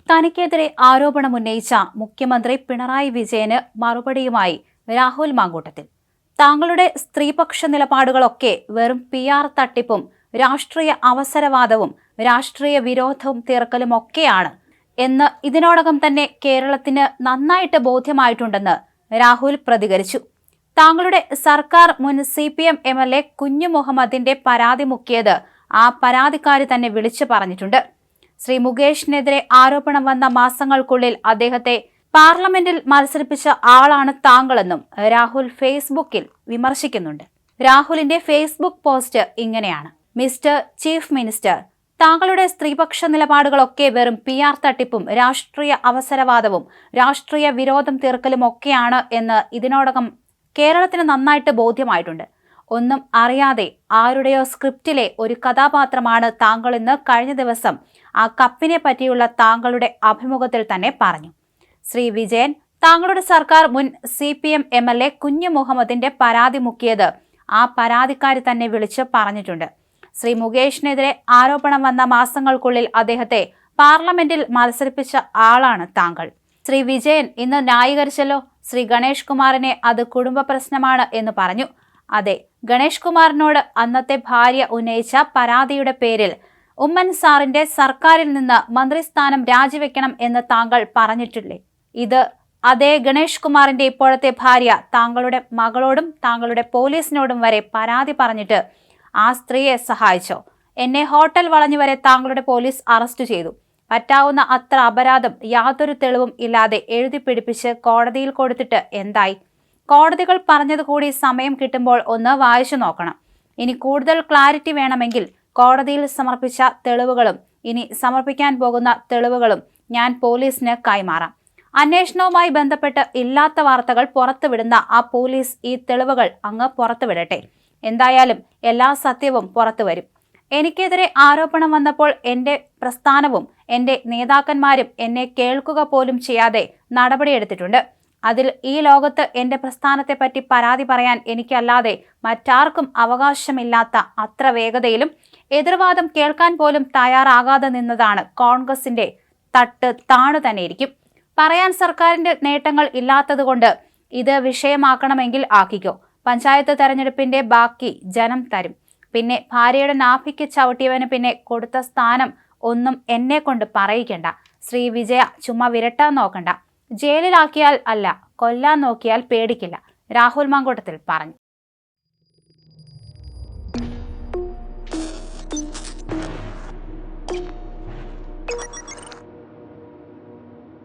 തനിക്കെതിരെ ആരോപണമുന്നയിച്ച മുഖ്യമന്ത്രി പിണറായി വിജയന് മറുപടിയുമായി രാഹുൽ മാങ്കൂട്ടത്തിൽ. താങ്കളുടെ സ്ത്രീപക്ഷ നിലപാടുകളൊക്കെ വെറും PR തട്ടിപ്പും രാഷ്ട്രീയ അവസരവാദവും രാഷ്ട്രീയ വിരോധവും തീർക്കലുമൊക്കെയാണ് എന്ന് ഇതിനോടകം തന്നെ കേരളത്തിന് നന്നായിട്ട് ബോധ്യമായിട്ടുണ്ടെന്ന് രാഹുൽ പ്രതികരിച്ചു. താങ്കളുടെ സർക്കാർ മുൻ CPM MLA കുഞ്ഞു മുഹമ്മദിന്റെ പരാതി മുക്കിയത് ആ പരാതിക്കാരി തന്നെ വിളിച്ചു പറഞ്ഞിട്ടുണ്ട്. ശ്രീ മുകേഷിനെതിരെ ആരോപണം വന്ന മാസങ്ങൾക്കുള്ളിൽ അദ്ദേഹത്തെ പാർലമെന്റിൽ മത്സരിപ്പിച്ച ആളാണ് താങ്കളെന്നും രാഹുൽ ഫേസ്ബുക്കിൽ വിമർശിക്കുന്നുണ്ട്. രാഹുലിന്റെ ഫേസ്ബുക്ക് പോസ്റ്റ് ഇങ്ങനെയാണ്: മിസ്റ്റർ ചീഫ് മിനിസ്റ്റർ, താങ്കളുടെ സ്ത്രീപക്ഷ നിലപാടുകളൊക്കെ വെറും PR തട്ടിപ്പും രാഷ്ട്രീയ അവസരവാദവും രാഷ്ട്രീയ വിരോധം തീർക്കലുമൊക്കെയാണ് എന്ന് ഇതിനോടകം കേരളത്തിന് നന്നായിട്ട് ബോധ്യമായിട്ടുണ്ട്. ഒന്നും അറിയാതെ ആരുടെയോ സ്ക്രിപ്റ്റിലെ ഒരു കഥാപാത്രമാണ് താങ്കളെന്ന് കഴിഞ്ഞ ദിവസം ആ കപ്പിനെ പറ്റിയുള്ള താങ്കളുടെ അഭിമുഖത്തിൽ തന്നെ പറഞ്ഞു. ശ്രീ വിജയൻ, താങ്കളുടെ സർക്കാർ മുൻ CPM MLA കുഞ്ഞു മുഹമ്മദിന്റെ പരാതി മുക്കിയത് ആ പരാതിക്കാരി തന്നെ വിളിച്ച് പറഞ്ഞിട്ടുണ്ട്. ശ്രീ മുകേഷിനെതിരെ ആരോപണം വന്ന മാസങ്ങൾക്കുള്ളിൽ അദ്ദേഹത്തെ പാർലമെന്റിൽ മത്സരിപ്പിച്ച ആളാണ് താങ്കൾ. ശ്രീ വിജയൻ ഇന്ന് ന്യായീകരിച്ചല്ലോ. ശ്രീ ഗണേഷ് കുമാറിനെ അത് കുടുംബ പ്രശ്നമാണ് എന്ന് പറഞ്ഞു. അതെ, ഗണേഷ് കുമാറിനോട് അന്നത്തെ ഭാര്യ ഉന്നയിച്ച പരാതിയുടെ പേരിൽ ഉമ്മൻ സാറിന്റെ സർക്കാരിൽ നിന്ന് മന്ത്രിസ്ഥാനം രാജിവെക്കണം എന്ന് താങ്കൾ പറഞ്ഞിട്ടില്ലേ? ഇത് അതേ ഗണേഷ് കുമാറിന്റെ ഇപ്പോഴത്തെ ഭാര്യ താങ്കളുടെ മകളോടും താങ്കളുടെ പോലീസിനോടും വരെ പരാതി പറഞ്ഞിട്ട് ആ സ്ത്രീയെ സഹായിച്ചോ? എന്നെ ഹോട്ടൽ വളഞ്ഞു വരെ താങ്കളുടെ പോലീസ് അറസ്റ്റ് ചെയ്തു. പറ്റാവുന്ന അത്ര അപരാധം യാതൊരു തെളിവും ഇല്ലാതെ എഴുതി പിടിപ്പിച്ച് കോടതിയിൽ കൊടുത്തിട്ട് എന്തായി? കോടതികൾ പറഞ്ഞത് കൂടി സമയം കിട്ടുമ്പോൾ ഒന്ന് വായിച്ചു നോക്കണം. ഇനി കൂടുതൽ ക്ലാരിറ്റി വേണമെങ്കിൽ കോടതിയിൽ സമർപ്പിച്ച തെളിവുകളും ഇനി സമർപ്പിക്കാൻ പോകുന്ന തെളിവുകളും ഞാൻ പോലീസിന് കൈമാറാം. അന്വേഷണവുമായി ബന്ധപ്പെട്ട് ഇല്ലാത്ത വാർത്തകൾ പുറത്തുവിടുന്ന ആ പോലീസ് ഈ തെളിവുകൾ അങ്ങ് പുറത്തുവിടട്ടെ. എന്തായാലും എല്ലാ സത്യവും പുറത്തു വരും. എനിക്കെതിരെ ആരോപണം വന്നപ്പോൾ എൻ്റെ പ്രസ്ഥാനവും എൻ്റെ നേതാക്കന്മാരും എന്നെ കേൾക്കുക പോലും ചെയ്യാതെ നടപടിയെടുത്തിട്ടുണ്ട്. അതിൽ ഈ ലോകത്ത് എൻ്റെ പ്രസ്ഥാനത്തെപ്പറ്റി പരാതി പറയാൻ എനിക്കല്ലാതെ മറ്റാർക്കും അവകാശമില്ലാത്ത അത്ര വേഗതയിലും എതിർവാദം കേൾക്കാൻ പോലും തയ്യാറാകാതെ നിന്നതാണ് കോൺഗ്രസിന്റെ തട്ട് താണു തന്നെയിരിക്കും. പറയാൻ സർക്കാരിന്റെ നേട്ടങ്ങൾ ഇല്ലാത്തതുകൊണ്ട് ഇത് വിഷയമാക്കണമെങ്കിൽ ആക്കിക്കോ. പഞ്ചായത്ത് തെരഞ്ഞെടുപ്പിന്റെ ബാക്കി ജനം തരും. പിന്നെ ഭാര്യയുടെ നാഭിക്ക് ചവിട്ടിയവന് പിന്നെ കൊടുത്ത സ്ഥാനം ഒന്നും എന്നെ കൊണ്ട് പറയിക്കണ്ട. ശ്രീ വിജയ, ചുമ്മാ വിരട്ടാൻ നോക്കണ്ട. ജയിലിലാക്കിയാൽ അല്ല, കൊല്ലാൻ നോക്കിയാൽ പേടിക്കില്ല, രാഹുൽ മാങ്കൂട്ടത്തിൽ പറഞ്ഞു.